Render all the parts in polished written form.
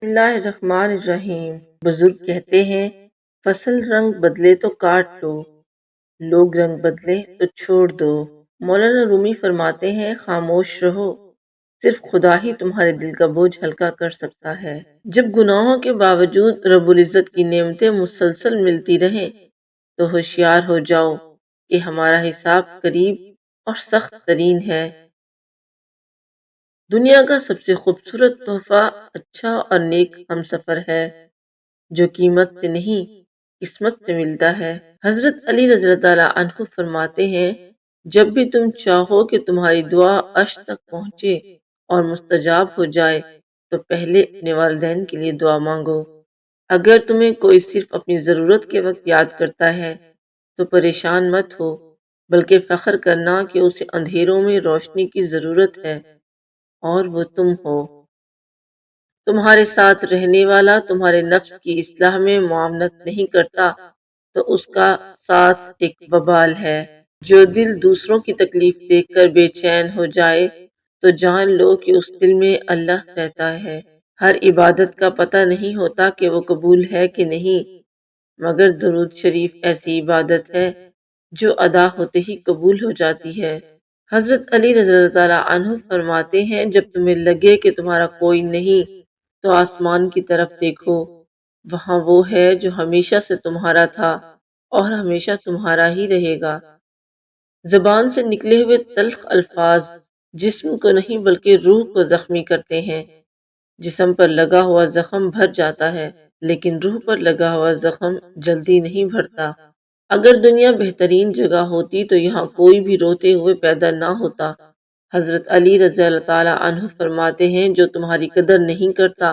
بسم اللہ الرحمن الرحیم۔ بزرگ کہتے ہیں فصل رنگ بدلے تو کاٹ لو، لوگ رنگ بدلے تو چھوڑ دو۔ مولانا رومی فرماتے ہیں خاموش رہو، صرف خدا ہی تمہارے دل کا بوجھ ہلکا کر سکتا ہے۔ جب گناہوں کے باوجود رب العزت کی نعمتیں مسلسل ملتی رہیں تو ہوشیار ہو جاؤ کہ ہمارا حساب قریب اور سخت ترین ہے۔ دنیا کا سب سے خوبصورت تحفہ اچھا اور نیک ہمسفر ہے جو قیمت سے نہیں قسمت سے ملتا ہے۔ حضرت علی رضی اللہ تعالیٰ عنہ فرماتے ہیں جب بھی تم چاہو کہ تمہاری دعا عرش تک پہنچے اور مستجاب ہو جائے تو پہلے اپنے والدین کے لیے دعا مانگو۔ اگر تمہیں کوئی صرف اپنی ضرورت کے وقت یاد کرتا ہے تو پریشان مت ہو، بلکہ فخر کرنا کہ اسے اندھیروں میں روشنی کی ضرورت ہے اور وہ تم ہو۔ تمہارے ساتھ رہنے والا تمہارے نفس کی اصلاح میں معاونت نہیں کرتا تو اس کا ساتھ ایک وبال ہے۔ جو دل دوسروں کی تکلیف دیکھ کر بے چین ہو جائے تو جان لو کہ اس دل میں اللہ رہتا ہے۔ ہر عبادت کا پتہ نہیں ہوتا کہ وہ قبول ہے کہ نہیں، مگر درود شریف ایسی عبادت ہے جو ادا ہوتے ہی قبول ہو جاتی ہے۔ حضرت علی رضی اللہ تعالیٰ عنہ فرماتے ہیں جب تمہیں لگے کہ تمہارا کوئی نہیں تو آسمان کی طرف دیکھو، وہاں وہ ہے جو ہمیشہ سے تمہارا تھا اور ہمیشہ تمہارا ہی رہے گا۔ زبان سے نکلے ہوئے تلخ الفاظ جسم کو نہیں بلکہ روح کو زخمی کرتے ہیں۔ جسم پر لگا ہوا زخم بھر جاتا ہے لیکن روح پر لگا ہوا زخم جلدی نہیں بھرتا۔ اگر دنیا بہترین جگہ ہوتی تو یہاں کوئی بھی روتے ہوئے پیدا نہ ہوتا۔ حضرت علی رضی اللہ تعالیٰ عنہ فرماتے ہیں جو تمہاری قدر نہیں کرتا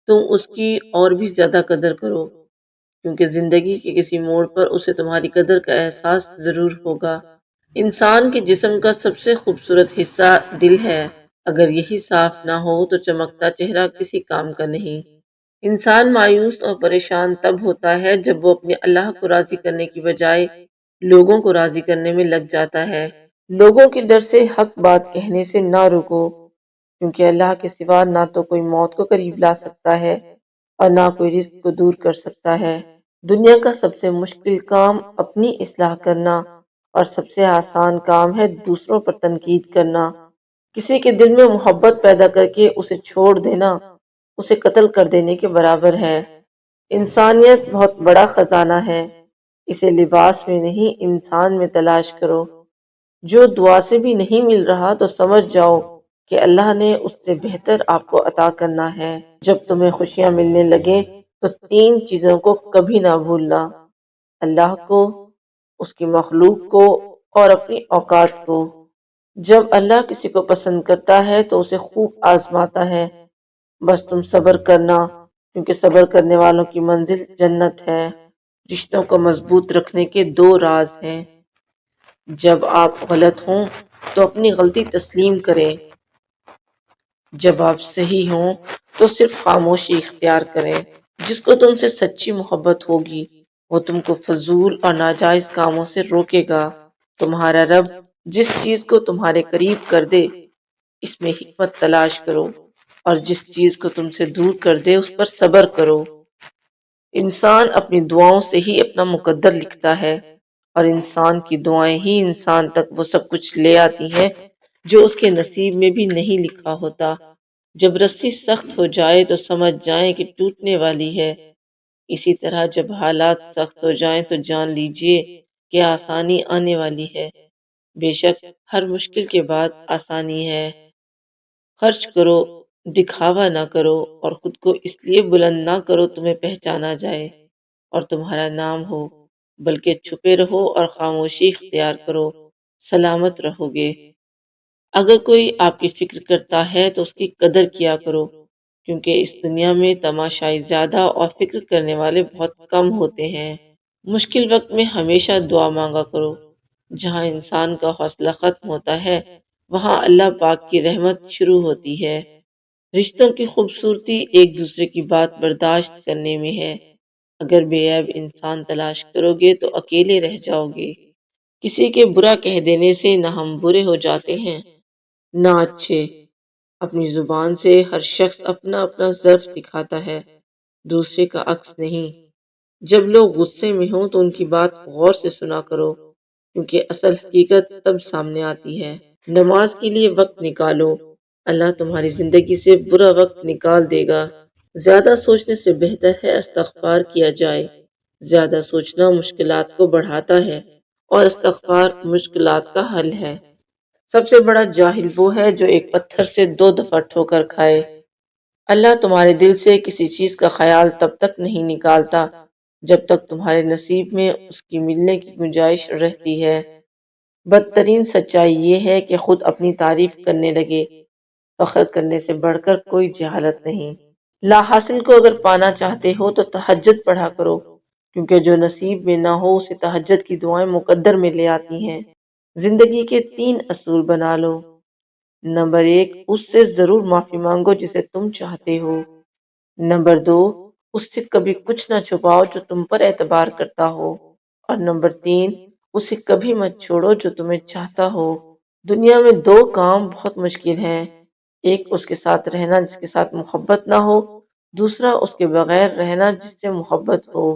تم اس کی اور بھی زیادہ قدر کرو، کیونکہ زندگی کے کسی موڑ پر اسے تمہاری قدر کا احساس ضرور ہوگا۔ انسان کے جسم کا سب سے خوبصورت حصہ دل ہے، اگر یہی صاف نہ ہو تو چمکتا چہرہ کسی کام کا نہیں۔ انسان مایوس اور پریشان تب ہوتا ہے جب وہ اپنے اللہ کو راضی کرنے کی بجائے لوگوں کو راضی کرنے میں لگ جاتا ہے۔ لوگوں کے ڈر سے حق بات کہنے سے نہ رکو، کیونکہ اللہ کے سوا نہ تو کوئی موت کو قریب لا سکتا ہے اور نہ کوئی رزق کو دور کر سکتا ہے۔ دنیا کا سب سے مشکل کام اپنی اصلاح کرنا اور سب سے آسان کام ہے دوسروں پر تنقید کرنا۔ کسی کے دل میں محبت پیدا کر کے اسے چھوڑ دینا اسے قتل کر دینے کے برابر ہے۔ انسانیت بہت بڑا خزانہ ہے، اسے لباس میں نہیں انسان میں تلاش کرو۔ جو دعا سے بھی نہیں مل رہا تو سمجھ جاؤ کہ اللہ نے اس سے بہتر آپ کو عطا کرنا ہے۔ جب تمہیں خوشیاں ملنے لگے تو تین چیزوں کو کبھی نہ بھولنا: اللہ کو، اس کی مخلوق کو اور اپنی اوقات کو۔ جب اللہ کسی کو پسند کرتا ہے تو اسے خوب آزماتا ہے، بس تم صبر کرنا، کیونکہ صبر کرنے والوں کی منزل جنت ہے۔ رشتوں کو مضبوط رکھنے کے دو راز ہیں: جب آپ غلط ہوں تو اپنی غلطی تسلیم کریں، جب آپ صحیح ہوں تو صرف خاموشی اختیار کریں۔ جس کو تم سے سچی محبت ہوگی وہ تم کو فضول اور ناجائز کاموں سے روکے گا۔ تمہارا رب جس چیز کو تمہارے قریب کر دے اس میں حکمت تلاش کرو، اور جس چیز کو تم سے دور کر دے اس پر صبر کرو۔ انسان اپنی دعاؤں سے ہی اپنا مقدر لکھتا ہے، اور انسان کی دعائیں ہی انسان تک وہ سب کچھ لے آتی ہیں جو اس کے نصیب میں بھی نہیں لکھا ہوتا۔ جب رسی سخت ہو جائے تو سمجھ جائیں کہ ٹوٹنے والی ہے، اسی طرح جب حالات سخت ہو جائیں تو جان لیجئے کہ آسانی آنے والی ہے۔ بے شک ہر مشکل کے بعد آسانی ہے۔ خرچ کرو، دکھاوا نہ کرو، اور خود کو اس لیے بلند نہ کرو تمہیں پہچانا جائے اور تمہارا نام ہو، بلکہ چھپے رہو اور خاموشی اختیار کرو، سلامت رہو گے۔ اگر کوئی آپ کی فکر کرتا ہے تو اس کی قدر کیا کرو، کیونکہ اس دنیا میں تماشائی زیادہ اور فکر کرنے والے بہت کم ہوتے ہیں۔ مشکل وقت میں ہمیشہ دعا مانگا کرو۔ جہاں انسان کا حوصلہ ختم ہوتا ہے وہاں اللہ پاک کی رحمت شروع ہوتی ہے۔ رشتوں کی خوبصورتی ایک دوسرے کی بات برداشت کرنے میں ہے۔ اگر بے عیب انسان تلاش کرو گے تو اکیلے رہ جاؤ گے۔ کسی کے برا کہہ دینے سے نہ ہم برے ہو جاتے ہیں نہ اچھے، اپنی زبان سے ہر شخص اپنا اپنا ضرف دکھاتا ہے، دوسرے کا عکس نہیں۔ جب لوگ غصے میں ہوں تو ان کی بات غور سے سنا کرو، کیونکہ اصل حقیقت تب سامنے آتی ہے۔ نماز کے لیے وقت نکالو، اللہ تمہاری زندگی سے برا وقت نکال دے گا۔ زیادہ سوچنے سے بہتر ہے استغفار کیا جائے۔ زیادہ سوچنا مشکلات کو بڑھاتا ہے اور استغفار مشکلات کا حل ہے۔ سب سے بڑا جاہل وہ ہے جو ایک پتھر سے 2 دفعہ ٹھوکر کھائے۔ اللہ تمہارے دل سے کسی چیز کا خیال تب تک نہیں نکالتا جب تک تمہارے نصیب میں اس کی ملنے کی گنجائش رہتی ہے۔ بدترین سچائی یہ ہے کہ خود اپنی تعریف کرنے لگے۔ فخر کرنے سے بڑھ کر کوئی جہالت نہیں۔ لا حاصل کو اگر پانا چاہتے ہو تو تہجد پڑھا کرو، کیونکہ جو نصیب میں نہ ہو اسے تہجد کی دعائیں مقدر میں لے آتی ہیں۔ زندگی کے 3 اصول بنا لو۔ نمبر 1، اس سے ضرور معافی مانگو جسے تم چاہتے ہو۔ نمبر 2، اس سے کبھی کچھ نہ چھپاؤ جو تم پر اعتبار کرتا ہو۔ اور نمبر 3، اسے کبھی مت چھوڑو جو تمہیں چاہتا ہو۔ دنیا میں 2 کام بہت مشکل ہیں، ایک اس کے ساتھ رہنا جس کے ساتھ محبت نہ ہو، دوسرا اس کے بغیر رہنا جس سے محبت ہو۔